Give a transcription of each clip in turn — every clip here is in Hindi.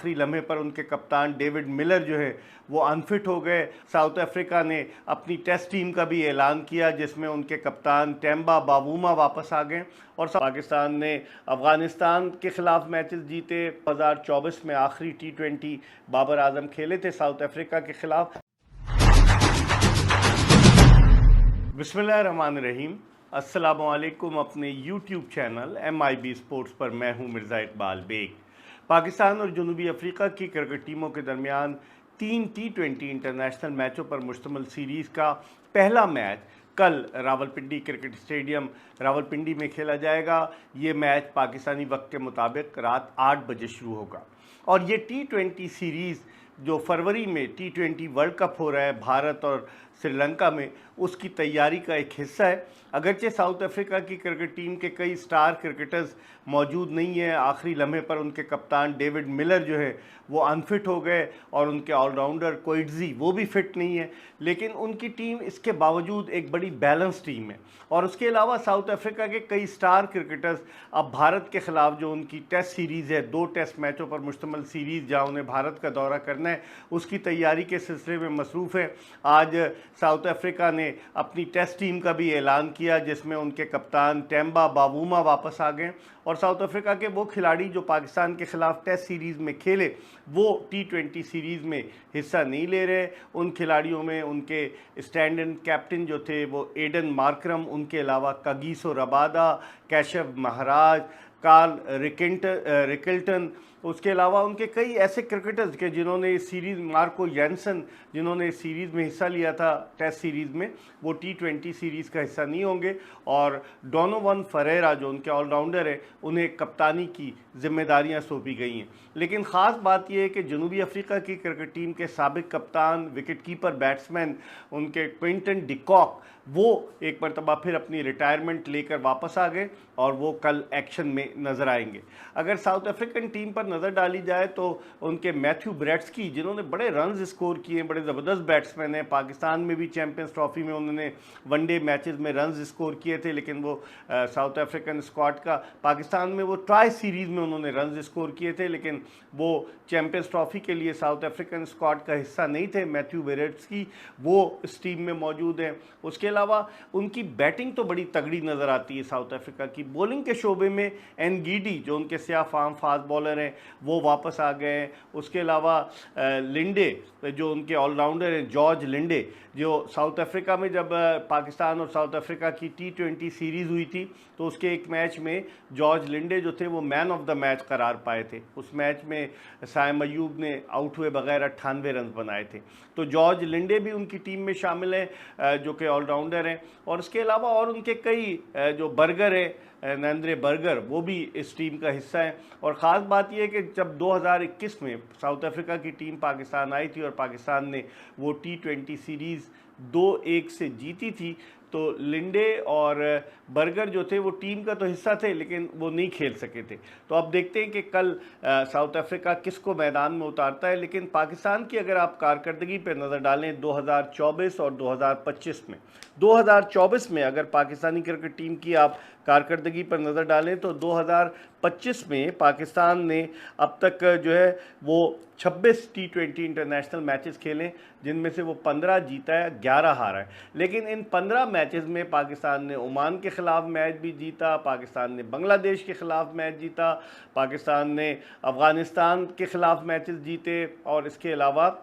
आखिरी लम्हे पर उनके कप्तान डेविड मिलर जो है वो अनफिट हो गए। साउथ अफ्रीका ने अपनी टेस्ट टीम का भी ऐलान किया जिसमें उनके कप्तान टेम्बा बावूमा वापस आ गए। और पाकिस्तान ने अफ़गानिस्तान के ख़िलाफ़ मैचेस जीते। 2024 में आखिरी T20 बाबर आजम खेले थे साउथ अफ्रीका के ख़िलाफ़। बिस्मिल्लाहिर्रहमानिर्रहीम। अस्सलामुअलैकुम। अपने यूट्यूब चैनल MIB स्पोर्ट्स पर मैं हूं मिर्ज़ा इकबाल बेग। पाकिस्तान और जनूबी अफ्रीका की क्रिकेट टीमों के दरमियान 3 T20 इंटरनेशनल मैचों पर मुश्तमिल सीरीज़ का पहला मैच कल रावलपिंडी क्रिकेट स्टेडियम रावलपिंडी में खेला जाएगा। ये मैच पाकिस्तानी वक्त के मुताबिक रात 8 बजे शुरू होगा और ये T20 सीरीज़ जो फरवरी में T20 वर्ल्ड कप हो रहा है भारत और श्रीलंका में, उसकी तैयारी का एक हिस्सा है। अगरचे साउथ अफ्रीका की क्रिकेट टीम के कई स्टार क्रिकेटर्स मौजूद नहीं हैं, आखिरी लम्हे पर उनके कप्तान डेविड मिलर जो है वो अनफिट हो गए और उनके ऑलराउंडर कोइट्जी वो भी फिट नहीं है, लेकिन उनकी टीम इसके बावजूद एक बड़ी बैलेंस टीम है। और उसके अलावा साउथ अफ्रीका के कई स्टार क्रिकेटर्स अब भारत के ख़िलाफ़ जो उनकी टेस्ट सीरीज़ है, 2 टेस्ट मैचों पर मुश्तमिल सीरीज़ जहाँ उन्हें भारत का दौरा करना है, उसकी तैयारी के सिलसिले में मसरूफ़ है। आज साउथ अफ्रीका ने अपनी टेस्ट टीम का भी ऐलान किया जिसमें उनके कप्तान टेम्बा बावूमा वापस आ गए। और साउथ अफ्रीका के वो खिलाड़ी जो पाकिस्तान के ख़िलाफ़ टेस्ट सीरीज़ में खेले वो T20 सीरीज़ में हिस्सा नहीं ले रहे। उन खिलाड़ियों में उनके स्टैंड इन कैप्टन जो थे वो एडन मार्करम, उनके अलावा कागिसो रबादा, कैशव महाराज, कार्ल रिकल्टन, उसके अलावा उनके कई ऐसे क्रिकेटर्स के जिन्होंने इस सीरीज़, मार्को जैनसन जिन्होंने इस सीरीज़ में हिस्सा लिया था टेस्ट सीरीज़ में, वो T20 सीरीज़ का हिस्सा नहीं होंगे। और डोनोवन फरेरा जो उनके ऑलराउंडर हैं, उन्हें कप्तानी की जिम्मेदारियां सौंपी गई हैं। लेकिन ख़ास बात यह है कि जनूबी अफ्रीका की क्रिकेट टीम के साबिक कप्तान, विकेट कीपर, बैट्समैन उनके क्विंटन डिकॉक वो एक मरतबा फिर अपनी रिटायरमेंट लेकर वापस आ गए और वो कल एक्शन में नज़र आएंगे। अगर साउथ अफ्रीकन टीम पर नज़र डाली जाए तो उनके मैथ्यू ब्रेट्सकी जिन्होंने बड़े रन्स स्कोर किए, बड़े ज़बरदस्त बैट्समैन हैं, पाकिस्तान में भी चैम्पियंस ट्रॉफी में उन्होंने वनडे मैचेस में रन्स स्कोर किए थे, लेकिन वो साउथ अफ्रीकन स्क्वाड का पाकिस्तान में वो ट्राई सीरीज़ में उन्होंने रन्स स्कोर किए थे, लेकिन वो चैम्पियंस ट्रॉफी के लिए साउथ अफ्रीकन स्क्वाड का हिस्सा नहीं थे। मैथ्यू ब्रेट्सकी वो इस टीम में मौजूद हैं। उसके अलावा उनकी बैटिंग तो बड़ी तगड़ी नज़र आती है साउथ अफ्रीका की। बॉलिंग के शोबे में एनगीडी जो उनके सियाह फार्म फास्ट बॉलर हैं वो वापस आ गए हैं। उसके अलावा लिंडे जो उनके ऑलराउंडर हैं, जॉर्ज लिंडे, जो साउथ अफ्रीका में जब पाकिस्तान और साउथ अफ्रीका की T20 सीरीज़ हुई थी तो उसके एक मैच में जॉर्ज लिंडे जो थे वो मैन ऑफ द मैच करार पाए थे। उस मैच में साइम अयूब ने आउट हुए बगैर 98 रन बनाए थे। तो जॉर्ज लिंडे भी उनकी टीम में शामिल हैं जो कि ऑलराउंडर हैं। और इसके अलावा और उनके कई जो बर्गर है, नरेंद्र बर्गर, वो भी इस टीम का हिस्सा है। और ख़ास बात यह है कि जब 2021 में साउथ अफ्रीका की टीम पाकिस्तान आई थी और पाकिस्तान ने वो T20 सीरीज़ 2-1 से जीती थी, तो लिंडे और बर्गर जो थे वो टीम का तो हिस्सा थे लेकिन वो नहीं खेल सके थे। तो अब देखते हैं कि कल साउथ अफ्रीका किसको मैदान में उतारता है। लेकिन पाकिस्तान की अगर आप कारकर्दगी पर नज़र डालें 2024 और 2025 में, 2024 में अगर पाकिस्तानी क्रिकेट टीम की आप कारकर्दगी पर नज़र डालें तो 2025 में पाकिस्तान ने अब तक जो है वो 26 T20 इंटरनेशनल मैचेस खेले, जिनमें से वो 15 जीता है, 11 हारा है। लेकिन इन 15 मैचेस में पाकिस्तान ने ओमान के ख़िलाफ़ मैच भी जीता, पाकिस्तान ने बांग्लादेश के ख़िलाफ़ मैच जीता, पाकिस्तान ने अफ़गानिस्तान के ख़िलाफ़ मैचेस जीते और इसके अलावा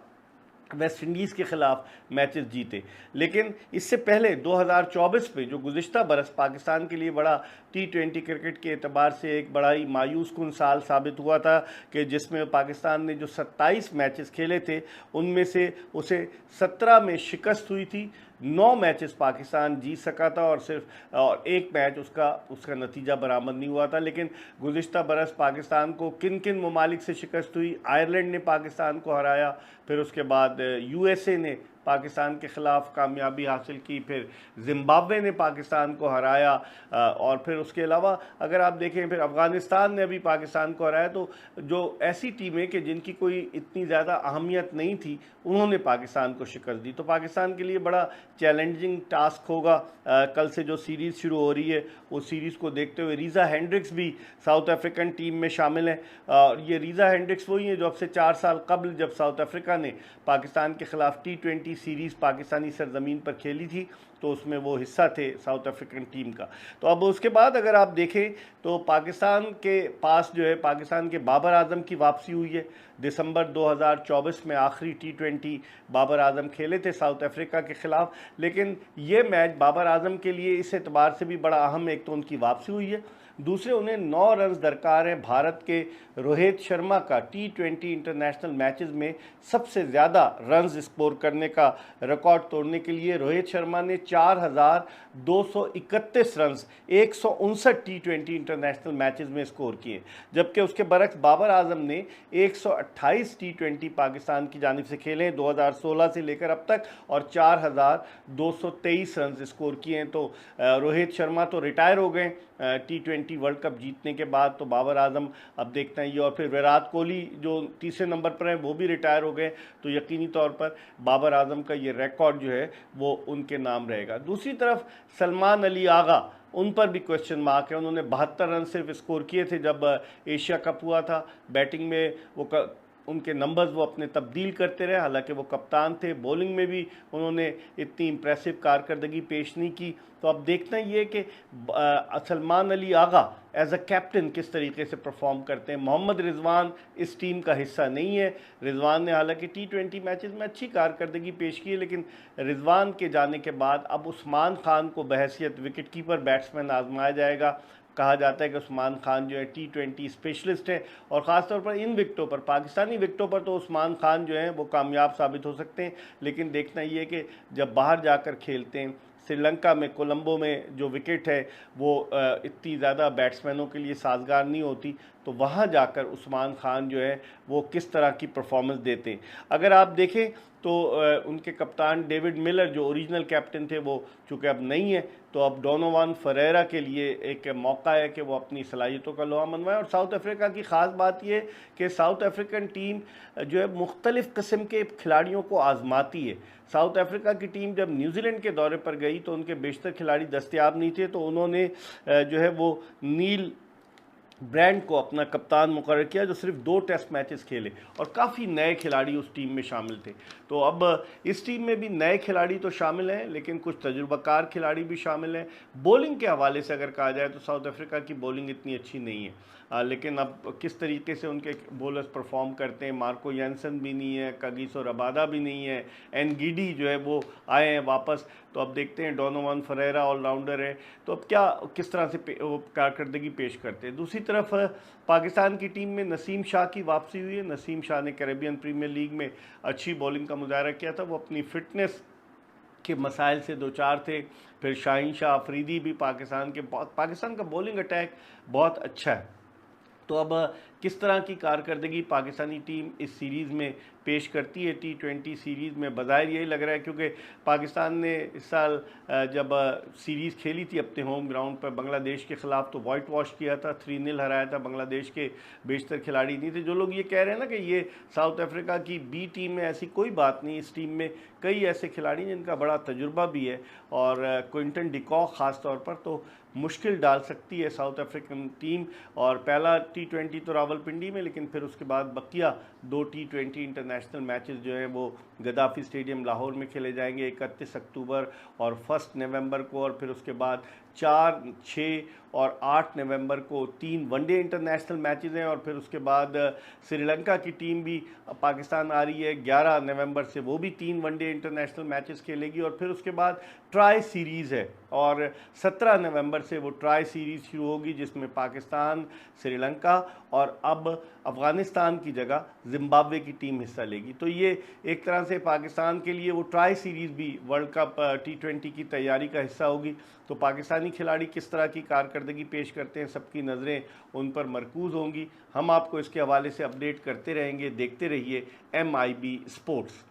वेस्ट इंडीज़ के ख़िलाफ़ मैचेस जीते। लेकिन इससे पहले 2024 में जो गुज़िश्ता बरस पाकिस्तान के लिए बड़ा T20 क्रिकेट के एतबार से एक बड़ा ही मायूस कुन साल साबित हुआ था कि जिसमें पाकिस्तान ने जो 27 मैचेस खेले थे उनमें से उसे 17 में शिकस्त हुई थी। 9 मैचेस पाकिस्तान जीत सका था और सिर्फ एक मैच उसका नतीजा बरामद नहीं हुआ था। लेकिन गुज़िश्ता बरस पाकिस्तान को किन किन ममालिक से शिकस्त हुई? आयरलैंड ने पाकिस्तान को हराया, फिर उसके बाद USA ने पाकिस्तान के ख़िलाफ़ कामयाबी हासिल की, फिर जिम्बाब्वे ने पाकिस्तान को हराया, और फिर उसके अलावा अगर आप देखें फिर अफ़गानिस्तान ने अभी पाकिस्तान को हराया। तो जो ऐसी टीमें कि जिनकी कोई इतनी ज़्यादा अहमियत नहीं थी, उन्होंने पाकिस्तान को शिकस्त दी। तो पाकिस्तान के लिए बड़ा चैलेंजिंग टास्क होगा। कल से जो सीरीज़ शुरू हो रही है, वो सीरीज़ को देखते हुए रीज़ा हेंड्रिक्स भी साउथ अफ्रीकन टीम में शामिल हैं। और ये रीज़ा हेंड्रिक्स वही है जो अब से 4 साल कबल जब साउथ अफ्रीका ने पाकिस्तान के ख़िलाफ़ T20 सीरीज़ पाकिस्तानी सरज़मीन पर खेली थी, तो उसमें वो हिस्सा थे साउथ अफ्रीकन टीम का। तो अब उसके बाद अगर आप देखें तो पाकिस्तान के पास जो है, पाकिस्तान के बाबर आजम की वापसी हुई है। दिसंबर 2024 में आखिरी T20 बाबर आजम खेले थे साउथ अफ्रीका के ख़िलाफ़, लेकिन ये मैच बाबर आजम के लिए इस एतबार से भी बड़ा अहम, एक तो उनकी वापसी हुई है, दूसरे उन्हें 9 रन दरकार हैं भारत के रोहित शर्मा का T20 इंटरनेशनल मैचेस में सबसे ज़्यादा रन्स स्कोर करने का रिकॉर्ड तोड़ने के लिए। रोहित शर्मा ने 4,231 रन्स 159 T20 इंटरनेशनल मैचेस में स्कोर किए, जबकि उसके बरक्स बाबर आजम ने 128 T20 पाकिस्तान की जानिब से खेले हैं 2016 से लेकर अब तक, और 4,223 रन स्कोर किए हैं। तो रोहित शर्मा तो रिटायर हो गए T20 वर्ल्ड कप जीतने के बाद। तो बाबर आजम अब देखते हैं ये, और फिर विराट कोहली जो तीसरे नंबर पर हैं वो भी रिटायर हो गए। तो यकीनी तौर पर बाबर आजम का ये रिकॉर्ड जो है वो उनके नाम रहेगा। दूसरी तरफ सलमान अली आगा, उन पर भी क्वेश्चन मार्क है। उन्होंने 72 रन सिर्फ स्कोर किए थे जब एशिया कप हुआ था। बैटिंग में वो उनके नंबर्स वो अपने तब्दील करते रहे, हालांकि वो कप्तान थे। बॉलिंग में भी उन्होंने इतनी इम्प्रेसिव कारकर्दगी पेश नहीं की। तो अब देखना ये कि Salman Ali Agha as a captain किस तरीके से परफॉर्म करते हैं। मोहम्मद रिजवान इस टीम का हिस्सा नहीं है। रिजवान ने हालांकि T20 मैचेस में अच्छी कारकर्दगी पेश की है, लेकिन रिजवान के जाने के बाद अब उस्मान खान को बहैसियत विकेट कीपर बैट्समैन आजमाया जाएगा। कहा जाता है कि उस्मान खान जो है T20 स्पेशलिस्ट है, और ख़ासतौर पर इन विकटों पर, पाकिस्तानी विकटों पर तो उस्मान खान जो हैं वो कामयाब साबित हो सकते हैं। लेकिन देखना ये कि जब बाहर जाकर खेलते हैं, श्रीलंका में कोलंबो में जो विकेट है वो इतनी ज़्यादा बैट्समैनों के लिए साजगार नहीं होती, तो वहाँ जाकर उस्मान खान जो है वो किस तरह की परफॉर्मेंस देते हैं। अगर आप देखें तो उनके कप्तान डेविड मिलर जो ओरिजिनल कैप्टन थे, वो चूँकि अब नहीं है, तो अब डोनोवन फरेरा के लिए एक मौका है कि वो अपनी सलाहियतों का लोहा मनवाएं। और साउथ अफ्रीका की ख़ास बात यह कि साउथ अफ्रीकन टीम जो है मुख्तलिफ़ किस्म के खिलाड़ियों को आजमाती है। साउथ अफ्रीका की टीम जब न्यूजीलैंड के दौरे पर गई तो उनके बेशतर खिलाड़ी दस्तयाब नहीं थे, तो उन्होंने जो है वो नील ब्रांड को अपना कप्तान मुकर्रर किया, जो सिर्फ 2 टेस्ट मैचेस खेले, और काफ़ी नए खिलाड़ी उस टीम में शामिल थे। तो अब इस टीम में भी नए खिलाड़ी तो शामिल हैं, लेकिन कुछ तजुर्बाकार खिलाड़ी भी शामिल हैं। बॉलिंग के हवाले से अगर कहा जाए तो साउथ अफ्रीका की बॉलिंग इतनी अच्छी नहीं है, लेकिन अब किस तरीके से उनके बॉलर्स परफॉर्म करते हैं। मार्को यानसन भी नहीं है, कागिसो रबादा भी नहीं है, एनगिडी जो है वो आए हैं वापस। तो अब देखते हैं, डोनोवन फरेरा ऑलराउंडर है, तो अब क्या किस तरह से कारकर्दगी पेश करते हैं। दूसरी तरफ पाकिस्तान की टीम में नसीम शाह की वापसी हुई है। नसीम शाह ने कैरेबियन प्रीमियर लीग में अच्छी बॉलिंग का मुजाहरा किया था। वो अपनी फ़िटनेस के मसाइल से दो चार थे। फिर शाहीन शाह अफरीदी भी पाकिस्तान का बॉलिंग अटैक बहुत अच्छा है। तो अब किस तरह की कारकर्दगी पाकिस्तानी टीम इस सीरीज़ में पेश करती है T20 सीरीज़ में, बज़ाहिर यही लग रहा है, क्योंकि पाकिस्तान ने इस साल जब सीरीज़ खेली थी अपने होम ग्राउंड पर बांग्लादेश के ख़िलाफ़, तो वाइट वॉश किया था, 3-0 हराया था। बांग्लादेश के बेशतर खिलाड़ी नहीं थे। जो लोग ये कह रहे हैं ना कि ये साउथ अफ्रीका की बी टीम है, ऐसी कोई बात नहीं। इस टीम में कई ऐसे खिलाड़ी जिनका बड़ा तजुर्बा भी है, और क्विंटन डिकॉक ख़ास तौर पर तो मुश्किल डाल सकती है साउथ अफ्रीकन टीम। और पहला T20 तो रावलपिंडी में, लेकिन फिर उसके बाद बकिया 2 T20 इंटरनेशनल मैचेस जो हैं वो गद्दाफ़ी स्टेडियम लाहौर में खेले जाएंगे 31 अक्टूबर और 1 नवंबर को, और फिर उसके बाद 4, 6 और 8 नवंबर को 3 वनडे इंटरनेशनल मैचेस हैं। और फिर उसके बाद श्रीलंका की टीम भी पाकिस्तान आ रही है 11 नवंबर से, वो भी 3 वनडे इंटरनेशनल मैचेस खेलेगी। और फिर उसके बाद ट्राई सीरीज़ है, और 17 नवंबर से वो ट्राई सीरीज़ शुरू होगी, जिसमें पाकिस्तान, श्रीलंका और अब अफ़गानिस्तान की जगह जिम्बाब्वे की टीम हिस्सा लेगी। तो ये एक तरह से पाकिस्तान के लिए वो ट्राई सीरीज़ भी वर्ल्ड कप T20 की तैयारी का हिस्सा होगी। तो पाकिस्तानी खिलाड़ी किस तरह की कारकर्दगी पेश करते हैं, सबकी नज़रें उन पर मरकूज़ होंगी। हम आपको इसके हवाले से अपडेट करते रहेंगे। देखते रहिए MIB स्पोर्ट्स।